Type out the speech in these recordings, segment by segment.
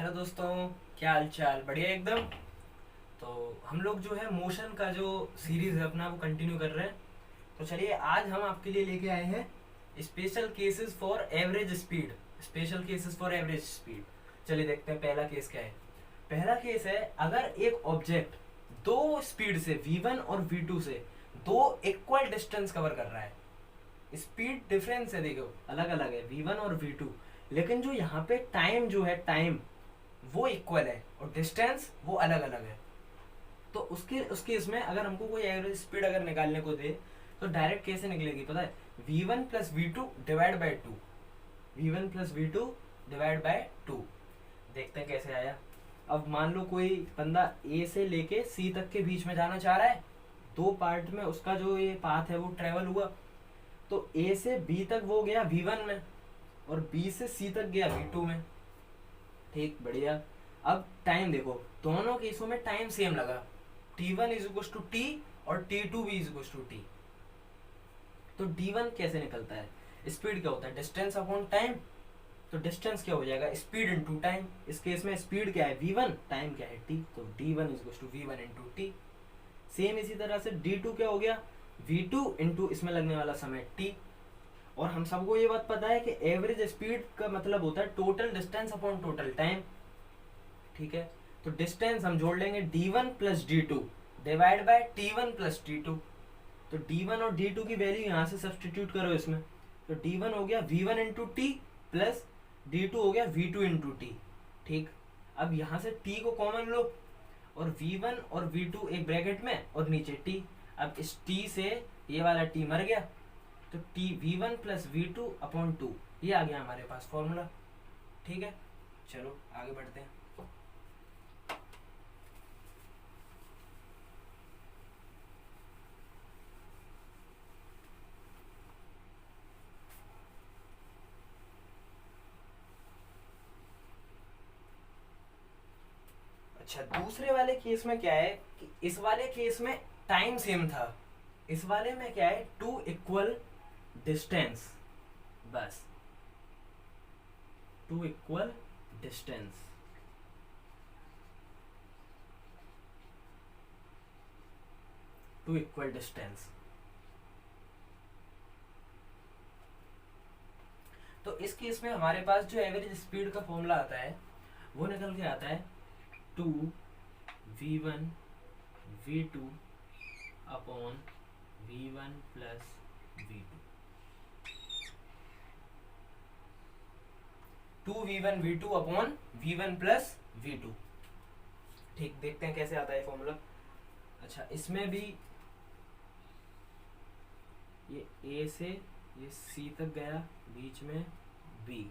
Hello दोस्तों, क्या हाल चाल? बढ़िया एकदम। तो हम लोग जो है मोशन का जो सीरीज है अपना वो कंटिन्यू कर रहे हैं। तो चलिए आज हम आपके लिए लेके आए हैं special cases for average speed. Special cases for average speed. चलिए देखते हैं पहला केस क्या है। पहला केस है, अगर एक ऑब्जेक्ट दो स्पीड से v1 और v2 से दो इक्वल डिस्टेंस कवर कर रहा है। स्पीड डिफरेंस है, देखो अलग अलग है v1 और v2, लेकिन जो यहाँ पे टाइम जो है टाइम वो इक्वल है और डिस्टेंस वो अलग अलग है। तो उसके इसमें अगर हमको कोई एवरेज स्पीड अगर निकालने को दे तो डायरेक्ट कैसे निकलेगी पता है? v1 plus V two divide by two. v1 plus V two divide by two. देखते हैं कैसे आया। अब मान लो कोई बंदा ए से लेके सी तक के बीच में जाना चाह रहा है। दो पार्ट में उसका जो ये पाथ है वो ट्रेवल हुआ। तो ए से बी तक वो गया v1 में और बी से सी तक गया v2 में। ठीक, बढ़िया। अब टाइम देखो, दोनों केसों में टाइम सेम लगा। t1 is equal to T और t2 भी इज इक्वल टू टी। तो d1 कैसे निकलता है? स्पीड क्या होता है? Distance upon time. तो डिस्टेंस क्या हो जाएगा? Speed into time. इस केस में स्पीड क्या है? v1, टाइम क्या है? t। तो d1 is equal to v1 into t। Same इसी तरह से d2 क्या हो गया? v2 इनटू इसमें लगने वाला समय t। और हम सबको ये बात पता है कि एवरेज स्पीड का मतलब होता है total distance upon total time. ठीक है, तो डिस्टेंस हम जोड़ लेंगे d1 plus d2 divide by t1 plus t2। तो d1 और d2 की वैल्यू यहाँ से सब्सटीट्यूट करो इसमें। तो d1 हो गया v1 into T plus d2 हो गया v2 इंटू टी। ठीक, अब यहाँ से t को कॉमन लो और v1 और v2 एक ब्रैकेट में और नीचे t। अब इस t से ये वाला t मर गया तो t v1 plus v2 upon two, ये आ गया हमारे पास फॉर्मूला। ठीक है, चलो आगे बढ़ते हैं। अच्छा, दूसरे वाले केस में क्या है कि इस वाले केस में टाइम सेम था। इस वाले में क्या है? टू इक्वल डिस्टेंस, बस two equal distance. Two equal distance. तो इस केस में हमारे पास जो एवरेज स्पीड का फॉर्मूला आता है वो निकल के आता है two v1 v2 upon v1 plus v2। Two v1 v2 upon v1 plus v2। ठीक, देखते हैं कैसे आता है फॉर्मूला। अच्छा, इसमें भी ये a से ये c तक गया, बीच में b।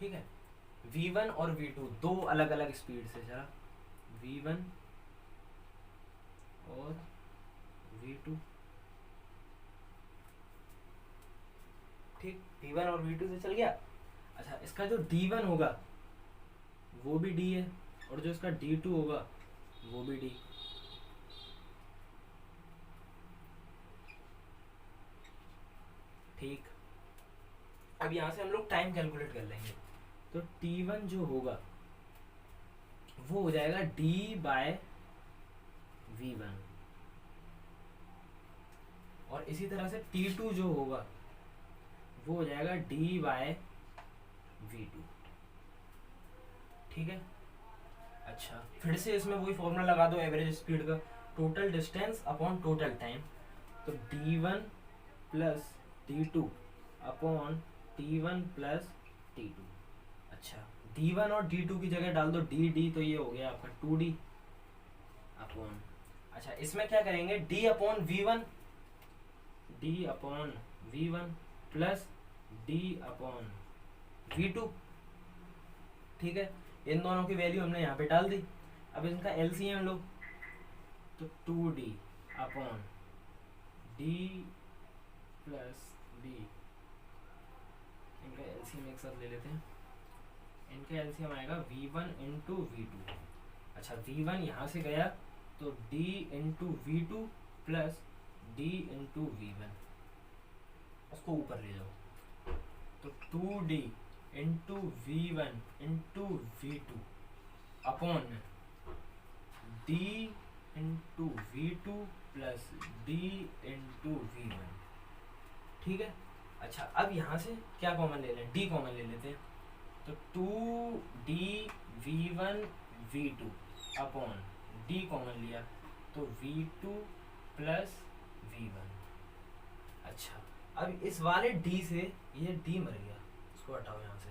ठीक है, v1 और v2 दो अलग अलग स्पीड से चला, v1 और v2। ठीक, v1 और v2 से चल गया। अच्छा, इसका जो d1 होगा वो भी d है और जो इसका d2 होगा वो भी d। ठीक, अब यहां से हम लोग टाइम कैलकुलेट कर लेंगे। तो t1 जो होगा वो हो जाएगा d बाय v1 और इसी तरह से t2 जो होगा वो हो जाएगा d बाय v2। ठीक है, अच्छा फिर से इसमें वही फॉर्मूला लगा दो एवरेज स्पीड का, total distance upon total time. तो d1 plus d2 upon t1 plus t2। अच्छा, d1 और d2 की जगह डाल दो dd, तो ये हो गया आपका 2d अपॉन। अच्छा, इसमें क्या करेंगे? d upon v1, d upon v1 plus d upon v2। ठीक है, इन दोनों की वैल्यू हमने यहाँ पे डाल दी। अब इनका एलसीएम लो तो 2d upon d plus d। इनका एलसीएम एक साथ ले लेते हैं। इनका एलसीएम आएगा v1 इंटू v2। अच्छा, v1 यहाँ से गया तो d into v2 plus d into v1, उसको ऊपर ले जाओ तो 2d into V1 into V2 upon D into V2 plus D into V1। ठीक है। अच्छा, अब यहाँ से क्या कॉमन ले लें, डी कॉमन ले लेते हैं। तो 2D V1 V2 upon D common लिया तो V2 प्लस V1। अच्छा, अब इस वाले D से ये D मर गया, इसको हटाओ यहाँ से,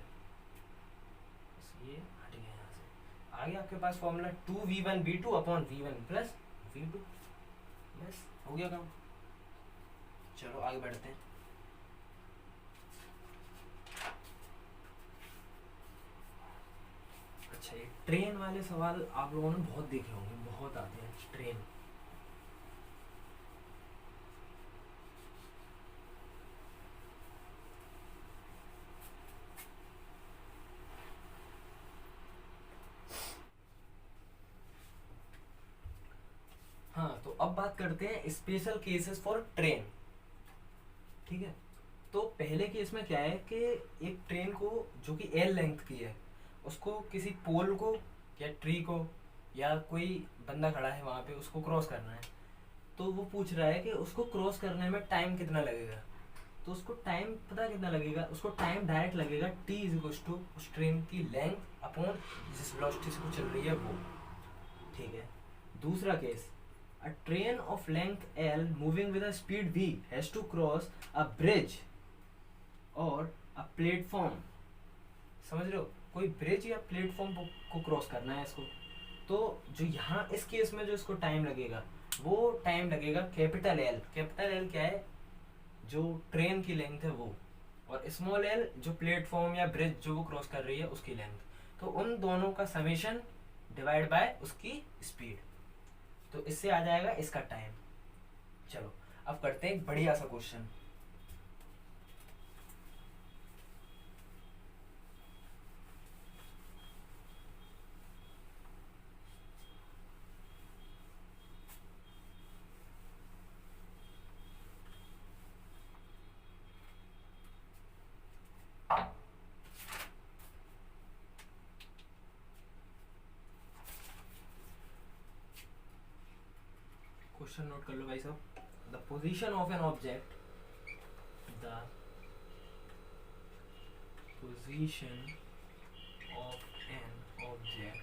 ये हट गया यहाँ से। आगे आपके पास formula 2V1 V2 upon V1 plus V2। बस हो गया काम। चलो आगे बढ़ते हैं। अच्छा, ये ट्रेन वाले सवाल आप लोगों ने बहुत देखे होंगे, बहुत आते हैं ट्रेन। हाँ, तो अब बात करते हैं स्पेशल केसेस फॉर ट्रेन। ठीक है। तो पहले केस में क्या है कि एक ट्रेन को जो कि एल लेंथ की है, उसको किसी पोल को या ट्री को या कोई बंदा खड़ा है वहाँ पे, उसको क्रॉस करना है। तो वो पूछ रहा है कि उसको क्रॉस करने में टाइम कितना लगेगा। तो उसको टाइम पता कितना लगेगा, उसको टाइम डायरेक्ट लगेगा t इज इक्वल टू उस ट्रेन की लेंथ अपॉन जिस वेलोसिटी से वो चल रही है वो। ठीक है। दूसरा case, a train of length L moving with a speed V has to cross a bridge और a platform। समझ रहे हो, कोई ब्रिज या प्लेटफॉर्म को क्रॉस करना है इसको। तो जो यहाँ इस केस में जो इसको टाइम लगेगा वो टाइम लगेगा कैपिटल एल। कैपिटल एल क्या है, जो ट्रेन की लेंथ है वो, और स्मॉल एल जो प्लेटफॉर्म या ब्रिज जो वो क्रॉस कर रही है उसकी लेंथ। तो उन दोनों का समेशन डिवाइड बाय उसकी स्पीड, तो इससे आ जाएगा इसका टाइम। चलो अब करते हैं एक बढ़िया सा क्वेश्चन। क्वेश्चन नोट कर लो भाई साहब। The position of an object, the position of an object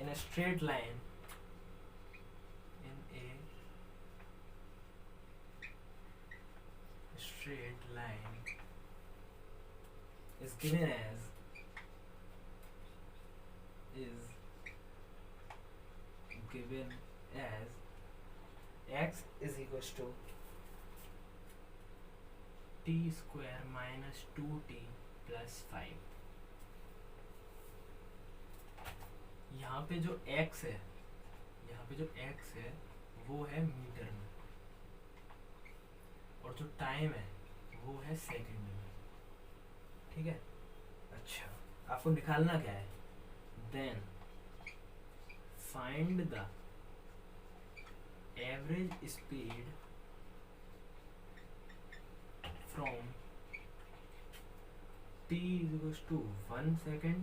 in a straight line in a straight line is given as x is equals to t square minus 2t plus 5। यहाँ पे जो x है, यहाँ पे जो x है वो है मीटर में, और जो टाइम है वो है सेकंड में। ठीक है। अच्छा, आपको निकालना क्या है, then find the average speed from t is equals to 1 second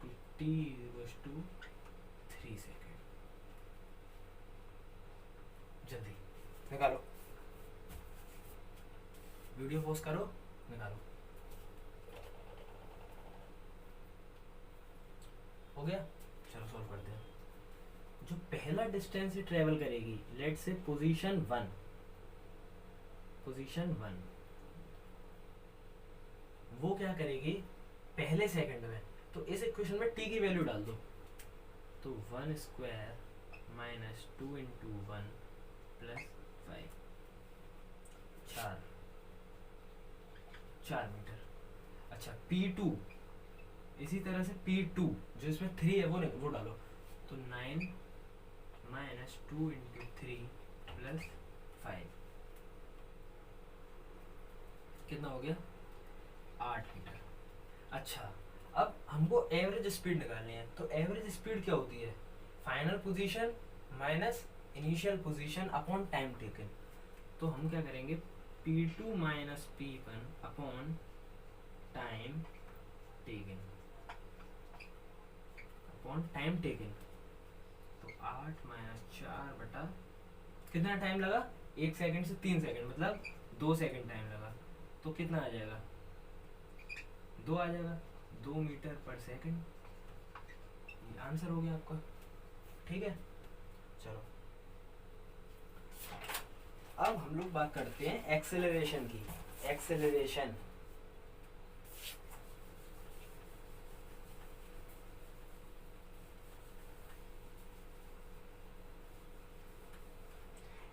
to t is equals to 3 second। जल्दी निकालो, वीडियो पॉज करो, निकालो। हो गया। चलो सॉल्व करते हैं। जो पहला डिस्टेंस ही ट्रेवल करेगी, लेट से पोजीशन 1, वो क्या करेगी पहले सेकंड में। तो इस इक्वेशन में t की वैल्यू डाल दो, तो 1 square minus 2 into 1 plus 5, 4 metre. अच्छा, P2 इसी तरह से P2 जो इसमें 3 है वो डालो, तो 9 माइनस 2 इंटू 3 प्लस 5 कितना हो गया, 8 मीटर। अच्छा, अब हमको एवरेज स्पीड निकालनी है। तो एवरेज स्पीड क्या होती है, final position minus initial position upon time taken. तो हम क्या करेंगे, P2 minus P1 upon time taken, upon time taken. तो 8 माइनस 4 बटा, कितना टाइम लगा, 1 सेकंड से 3 सेकंड, मतलब 2 सेकंड टाइम लगा। तो कितना आ जाएगा, 2 आ जाएगा, 2 मीटर पर सेकंड। ये आंसर हो गया आपका, ठीक है। चलो अब हम लोग बात करते हैं एक्सेलरेशन की। एक्सेलरेशन,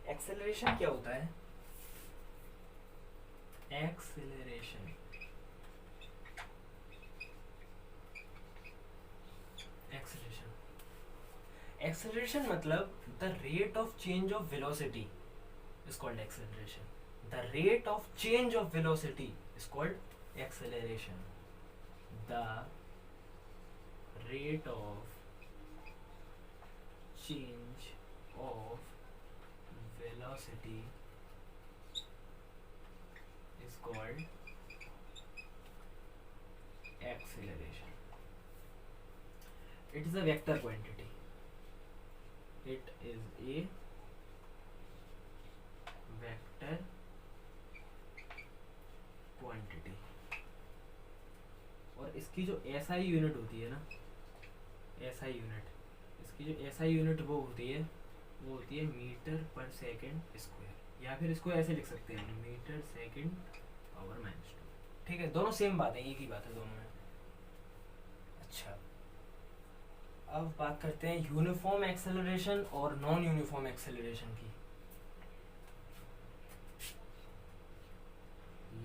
एक्सेलरेशन क्या होता है? एक्सेलरेशन, एक्सेलरेशन, एक्सेलरेशन मतलब the rate of change of velocity is called acceleration. The rate of change of velocity is called acceleration. The rate of change of velocity is called acceleration. It is a vector quantity. It is a vector quantity. और इसकी जो SI unit होती है ना, SI unit, इसकी जो SI unit वो होती है मीटर पर सेकंड स्क्वायर, या फिर इसको ऐसे लिख सकते हैं, मीटर सेकंड पावर -2। ठीक है, दोनों सेम बात है, एक ही बात है दोनों में। अच्छा, अब बात करते हैं यूनिफॉर्म एक्सेलरेशन और नॉन यूनिफॉर्म एक्सेलरेशन की।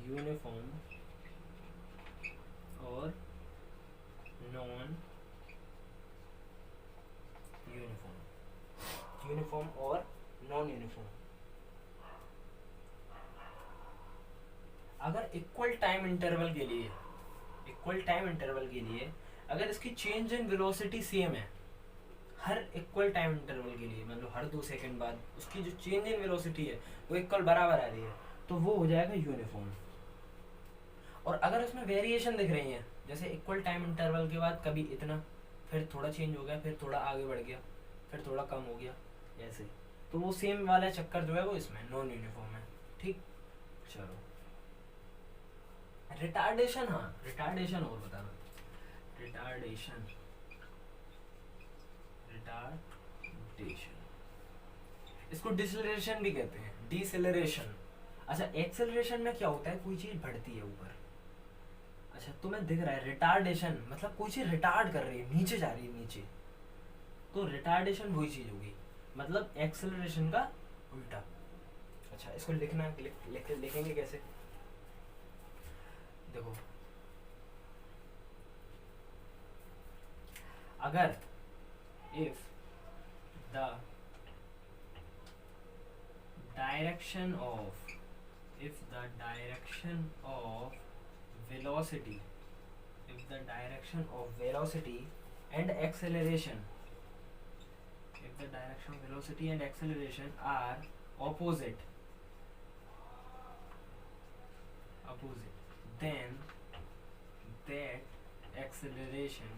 यूनिफॉर्म और नॉन यूनिफॉर्म, यूनिफॉर्म और नॉन यूनिफॉर्म। अगर इक्वल टाइम इंटरवल के लिए, इक्वल टाइम इंटरवल के लिए अगर इसकी चेंज इन वेलोसिटी सेम है, हर इक्वल टाइम इंटरवल के लिए, मतलब हर 2 सेकंड बाद उसकी जो चेंज इन वेलोसिटी है वो इक्वल बराबर आ रही है, तो वो हो जाएगा यूनिफॉर्म। और अगर उसमें वेरिएशन दिख रही है, जैसे इक्वल टाइम इंटरवल के बाद कभी इतना, फिर थोड़ा चेंज हो गया, फिर थोड़ा आगे बढ़ गया, फिर थोड़ा कम हो गया, ऐसे, तो वो सेम वाला चक्कर जो है वो इसमें नॉन यूनिफॉर्म है। ठीक, चलो रिटार्डेशन, हाँ रिटार्डेशन और बताना। रिटार्डेशन, रिटार्डेशन, इसको डिसेलरेशन भी कहते हैं, डिसेलरेशन। अच्छा, एक्सेलरेशन में क्या होता है, कोई चीज बढ़ती है ऊपर, अच्छा तुम्हें दिख रहा है, रिटार्डेशन मतलब कोई चीज रिटार्ड कर रही है, नीचे जा रही है नीचे, तो रिटार्डेशन वही चीज होगी, मतलब एक्सेलरेशन का उल्टा। अच्छा, इसको लिखना, लिखेंगे कैसे, देखो अगर if the direction of, if the direction of velocity, if the direction of velocity and acceleration, if the direction of velocity and acceleration are opposite, then that acceleration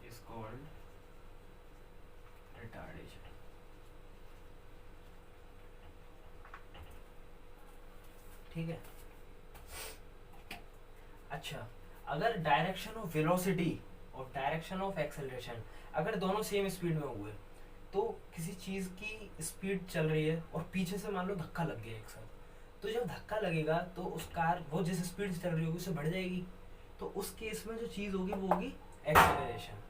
is called retardation. ठीक है। अच्छा, अगर direction of velocity और direction of acceleration अगर दोनों same speed में हुए, तो किसी चीज की स्पीड चल रही है और पीछे से मान लो धक्का लग गया एक साथ, तो जब धक्का लगेगा तो उस कार वो जिस स्पीड से चल रही होगी उससे बढ़ जाएगी, तो उस केस में जो चीज होगी वो होगी एक्सेलरेशन।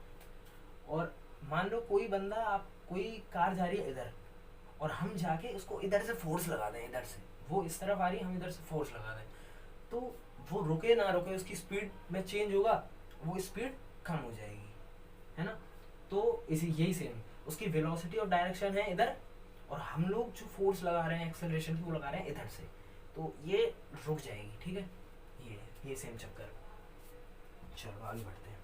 और मान लो कोई बंदा, आप कोई कार जा रही है इधर और हम जाके उसको इधर से फोर्स लगा दें, इधर से वो इस तरफ आ रही है, हम इधर से फोर्स लगा दें, तो वो रुके ना रुके उसकी स्पीड में चेंज होगा, वो स्पीड कम हो जाएगी, है ना। तो इसी यही सेम, उसकी वेलोसिटी और डायरेक्शन है इधर, और हम लोग जो फोर्स लगा रहे हैं एक्सेलरेशन की वो लगा रहे हैं इधर से, तो ये रुक जाएगी। ठीक है, ये सेम चक्कर। चलो आगे बढ़ते हैं।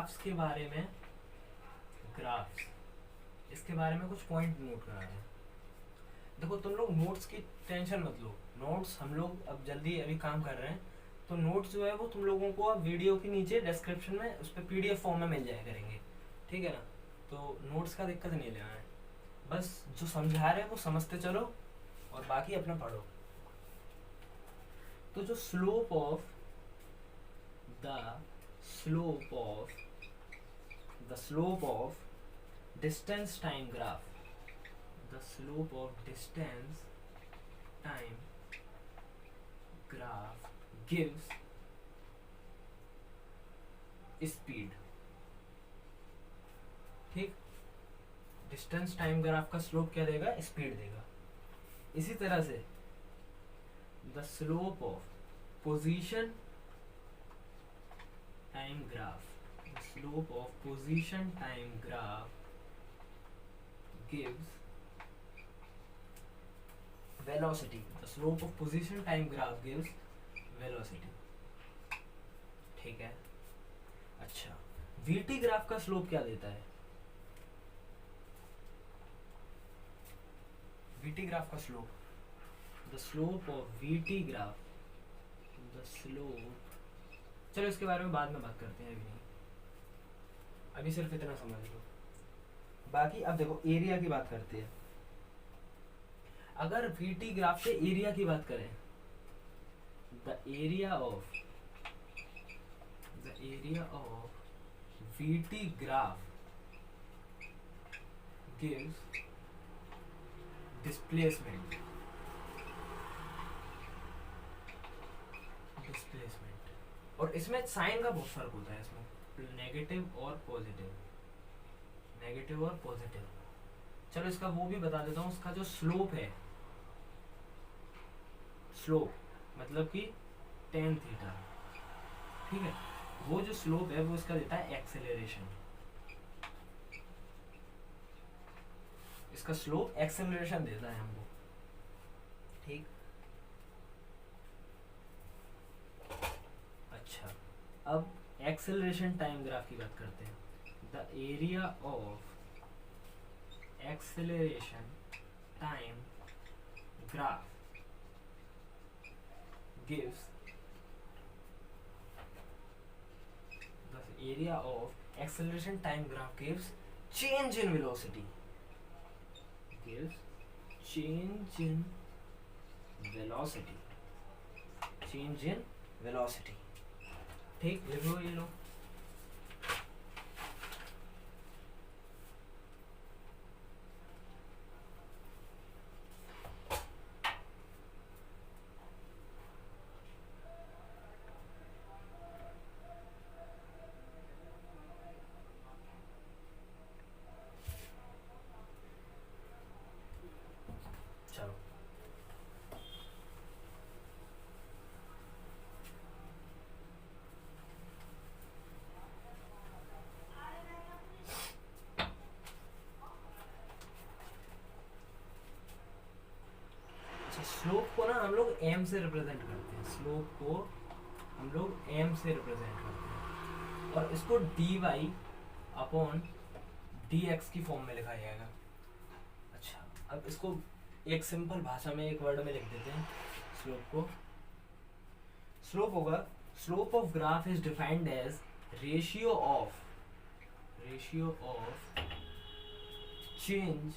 ग्राफ्स के बारे में, ग्राफ्स इसके बारे में कुछ पॉइंट नोट करा है। देखो तुम लोग नोट्स की टेंशन मत लो, नोट्स हम लोग अब जल्दी अभी काम कर रहे हैं, तो नोट्स जो है वो तुम लोगों को अब वीडियो के नीचे डिस्क्रिप्शन में उस पर PDF फॉर्म में मिल जाया करेंगे, ठीक है ना। तो नोट्स का दिक्कत नहीं लेना है, बस जो समझा रहे हैं वो समझते चलो और बाकी अपना पढ़ो। तो जो slope of the slope of distance time graph, the slope of distance time graph gives speed, ठीक। डिस्टेंस टाइम ग्राफ का स्लोप क्या देगा, स्पीड देगा। इसी तरह से the slope of position time graph, the slope of position time graph gives velocity, the slope of position time graph gives velocity, ठीक है। अच्छा, VT ग्राफ का स्लोप क्या देता है, VT ग्राफ का slope, the slope of VT graph, the slope, चलो इसके बारे में बाद में बात करते हैं, अभी नहीं, अभी सिर्फ इतना समझ लो। बाकी अब देखो एरिया की बात करते हैं। अगर VT ग्राफ से एरिया की बात करें, the area of VT graph gives displacement, और इसमें साइन का बहुत फर्क होता है, इसमें नेगेटिव और पॉजिटिव, नेगेटिव और पॉजिटिव। चलो इसका वो भी बता देता हूँ, उसका जो स्लोप है, स्लोप मतलब कि tan थीटा, ठीक है, वो जो स्लोप है वो इसका देता है एक्सेलरेशन, इसका स्लोप एक्सेलरेशन देता है हमको, ठीक। अच्छा, अब एक्सेलरेशन टाइम ग्राफ की बात करते हैं। The area of acceleration time graph gives the area of acceleration time graph gives change in velocity, change in velocity, ठीक। लिखो ये लो, चलो स्लोप को ना हम लोग m से रिप्रेजेंट करते हैं, स्लोप को हम लोग m से रिप्रेजेंट करते हैं, और इसको dy अपॉन dx की फॉर्म में लिखा जाएगा। अच्छा, अब इसको एक सिंपल भाषा में, एक वर्ड में लिख देते हैं स्लोप को। स्लोप होगा, slope of graph is defined as ratio of change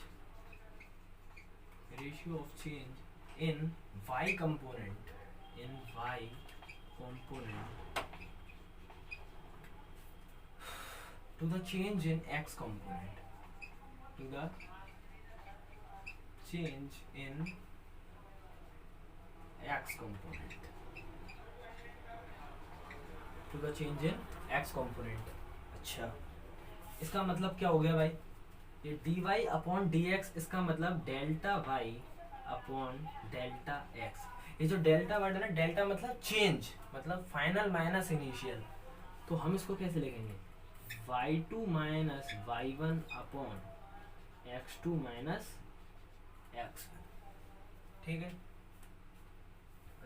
in y component to the change in x component, to the change in x component, to the change in x component। अच्छा, इसका मतलब क्या हो गया भाई, ये dy upon dx, इसका मतलब delta y upon delta x। ये जो डेल्टा वर्ड है ना, डेल्टा मतलब चेंज, मतलब फाइनल माइनस इनिशियल, तो हम इसको कैसे लिखेंगे, y2 minus y1 upon x2 minus x1, ठीक है।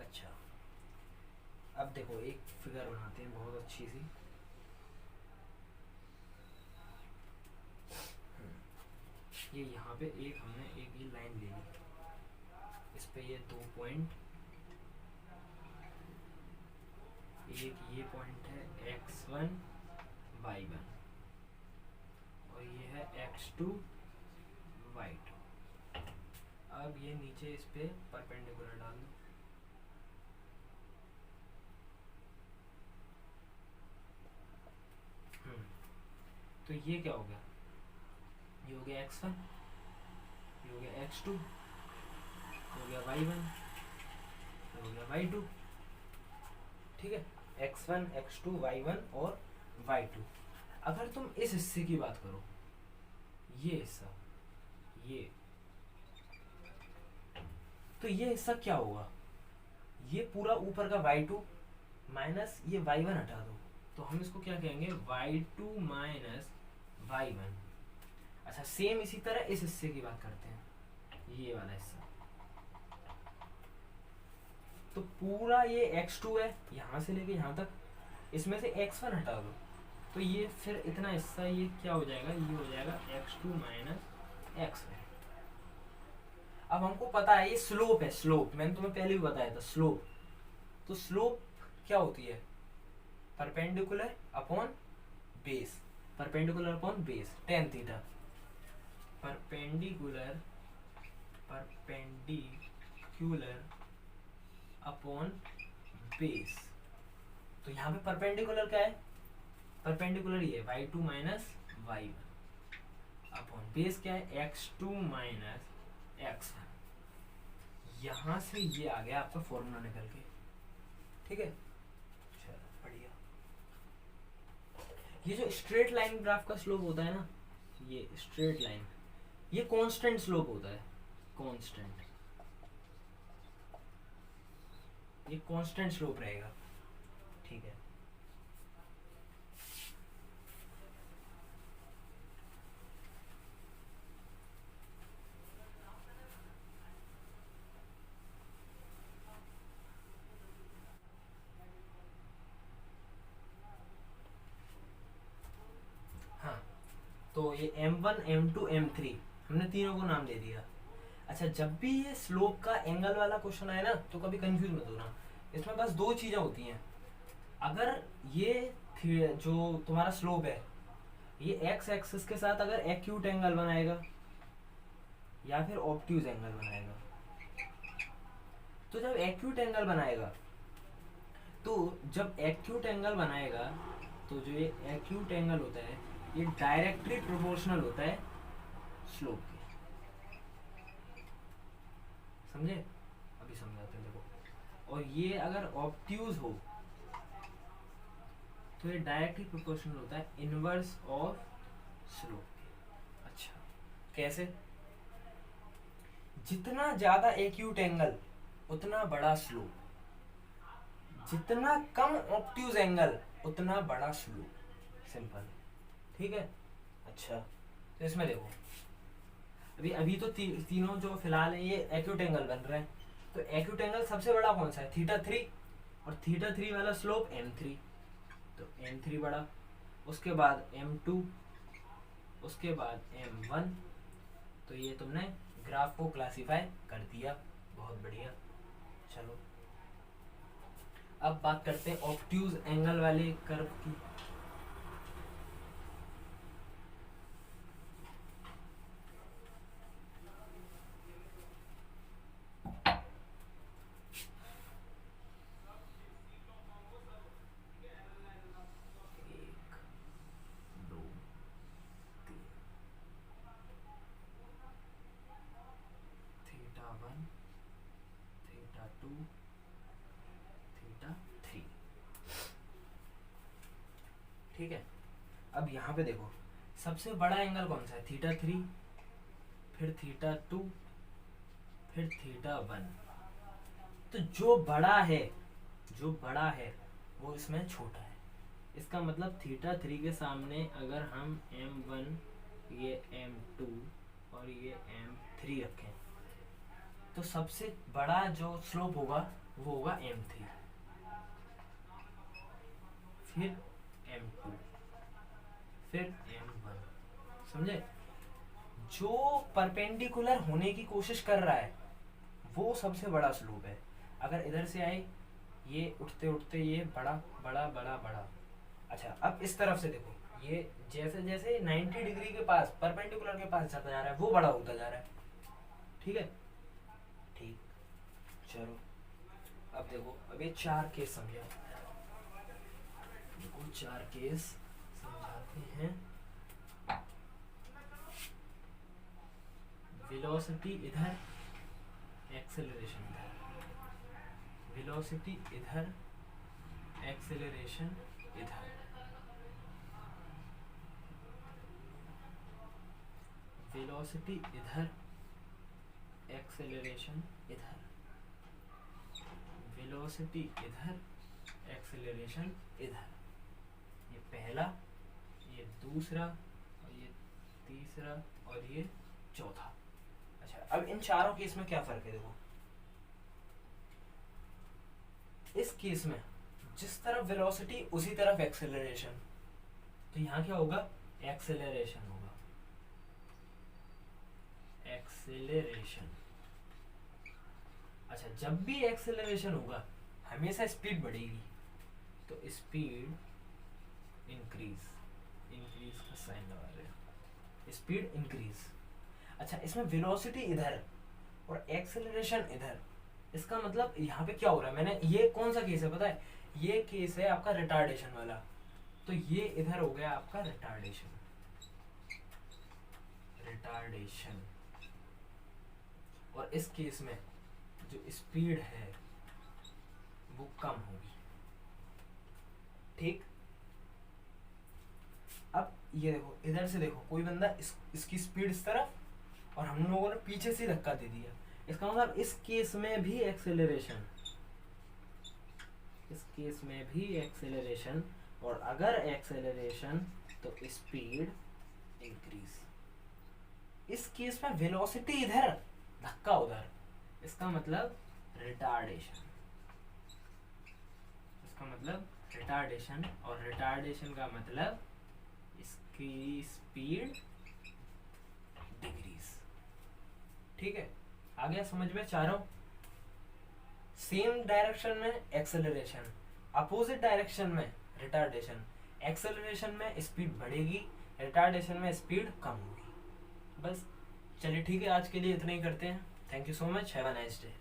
अच्छा, अब देखो एक फिगर बनाते हैं बहुत अच्छी सी। ये यहाँ पे एक हमने एक ये लाइन ले ली, इस पे ये 2 पॉइंट, एक ये पॉइंट है x1 y1 और ये है x2 y2। अब ये नीचे इस पे परपेंडिकुलर डाल दो। तो ये क्या हो गया, ये हो गया x1, ये हो गया x2, ये हो गया y1, ये हो गया y2। ठीक है, x1 x2 y1 और y2। अगर तुम इस हिस्से की बात करो, ये हिस्सा, ये, तो ये हिस्सा क्या होगा, ये पूरा ऊपर का y2 माइनस ये y1 हटा दो, तो हम इसको क्या कहेंगे, y2 माइनस y1। अच्छा, सेम इसी तरह इस हिस्से की बात करते हैं, ये वाला हिस्सा, तो पूरा ये x2 है यहां से लेके यहां तक, इसमें से x1 हटा दो, तो ये फिर इतना हिस्सा ये क्या हो जाएगा, ये हो जाएगा x2 माइनस x1। अब हमको पता है ये स्लोप है, स्लोप मैंने तुम्हें पहले भी बताया था, स्लोप। तो स्लोप क्या होती है, perpendicular upon base, perpendicular upon base tan theta, perpendicular upon base. तो यहाँ पे परपेंडिकुलर क्या है, परपेंडिकुलर ये y2 minus y1 upon base क्या है, x2 माइनस x1। यहाँ से ये आ गया आपका फॉर्मूला निकल के। ठीक है, चलो बढ़िया। ये जो स्ट्रेट लाइन ग्राफ का स्लोप होता है ना, ये स्ट्रेट लाइन, ये कांस्टेंट स्लोप होता है, कांस्टेंट, ये कांस्टेंट स्लोप रहेगा। ठीक है, हाँ, तो ये m1 m2 m3 हमने तीनों को नाम दे दिया। अच्छा, जब भी ये स्लोप का एंगल वाला क्वेश्चन आए ना, तो कभी कंफ्यूज मत होना, इसमें बस दो चीजें होती हैं। अगर ये जो तुम्हारा स्लोप है, ये एक्स एक्सिस के साथ अगर एक्यूट एंगल बनाएगा या फिर ऑब्ट्यूज एंगल बनाएगा, तो जब एक्यूट एंगल बनाएगा, तो जो ये एक्यूट एंगल होता है, ये डायरेक्टली प्रोपोर्शनल होता है स्लोप के। समझे, अभी समझाते हैं देखो। और ये अगर ऑब्ट्यूज हो, तो ये डायरेक्टली प्रोपोर्शनल होता है इनवर्स ऑफ स्लोप के। अच्छा, कैसे, जितना ज्यादा एक्यूट एंगल उतना बड़ा स्लोप, जितना कम ऑब्ट्यूज एंगल उतना बड़ा स्लोप, सिंपल। ठीक है, अच्छा, तो इसमें देखो, अभी तो तीनों जो फिलहाल है ये एक्यूट एंगल बन रहे हैं। तो एक्यूट एंगल सबसे बड़ा कौन सा है, θ3, और θ3 वाला स्लोप m3, तो m3 बड़ा, उसके बाद m2, उसके बाद m1। तो ये तुमने ग्राफ को क्लासिफाई कर दिया, बहुत बढ़िया। चलो अब बात करते हैं ऑब्ट्यूज एंगल वाले कर्व की। ठीक है, अब यहाँ पे देखो, सबसे बड़ा एंगल कौन सा है, θ3, फिर θ2, फिर θ1। तो जो बड़ा है वो इसमें छोटा है। इसका मतलब θ3 के सामने अगर हम m1, ये m2 और ये m3 रखें, तो सबसे बड़ा जो स्लोप होगा वो होगा m3, फिर m2, फिर m1। समझे, जो परपेंडिकुलर होने की कोशिश कर रहा है वो सबसे बड़ा स्लोप है। अगर इधर से आए ये उठते उठते ये बड़ा बड़ा बड़ा बड़ा। अच्छा अब इस तरफ से देखो, ये जैसे जैसे 90 डिग्री के पास परपेंडिकुलर के पास जाता जा रहा है वो बड़ा होता जा रहा है। ठीक है, ठीक। चलो अब देखो, अब ये 4 केस समझाओ। देखो 4 केस समझाते हैं। वेलोसिटी इधर, एक्सेलरेशन इधर, वेलोसिटी इधर, एक्सेलरेशन इधर। वेलोसिटी इधर, एक्सेलरेशन इधर, वेलोसिटी इधर, एक्सेलरेशन इधर। ये पहला, ये दूसरा, और ये तीसरा, और ये चौथा। अच्छा अब इन चारों केस में क्या फर्क है देखो। इस केस में जिस तरफ वेलोसिटी उसी तरफ एक्सेलरेशन, तो यहाँ क्या होगा, एक्सेलरेशन होगा, एक्सेलरेशन। अच्छा जब भी एक्सेलरेशन होगा हमेशा स्पीड बढ़ेगी, तो स्पीड इंक्रीज, इंक्रीज का साइन लगा रहे हैं, स्पीड इंक्रीज। अच्छा इसमें वेलोसिटी इधर और एक्सेलरेशन इधर, इसका मतलब यहाँ पे क्या हो रहा है, मैंने ये कौन सा केस है पता है, ये केस है आपका रिटार्डेशन वाला, तो ये इधर हो गया आपका रिटार्डेशन, रिटार्डेशन। और इस केस में जो स्पीड है वो कम होगी। ठीक, अब ये देखो इधर से देखो, कोई बंदा इसकी स्पीड इस तरफ और हम लोगों ने पीछे से धक्का दे दिया, इसका मतलब इस केस में भी एक्सेलरेशन, इस केस में भी एक्सेलरेशन, और अगर एक्सेलरेशन तो स्पीड इंक्रीज। इस केस में वेलोसिटी इधर, धक्का उधर, इसका मतलब रिटार्डेशन, इसका मतलब रिटार्डेशन, और रिटार्डेशन का मतलब इसकी स्पीड डिक्रीज। ठीक है, आ गया समझ में चारों। सेम डायरेक्शन में एक्सेलरेशन, अपोजिट डायरेक्शन में रिटार्डेशन, एक्सेलरेशन में स्पीड बढ़ेगी, रिटार्डेशन में स्पीड कम होगी। बस चलिए ठीक है, आज के लिए इतना ही करते हैं। Thank you so much, have a nice day.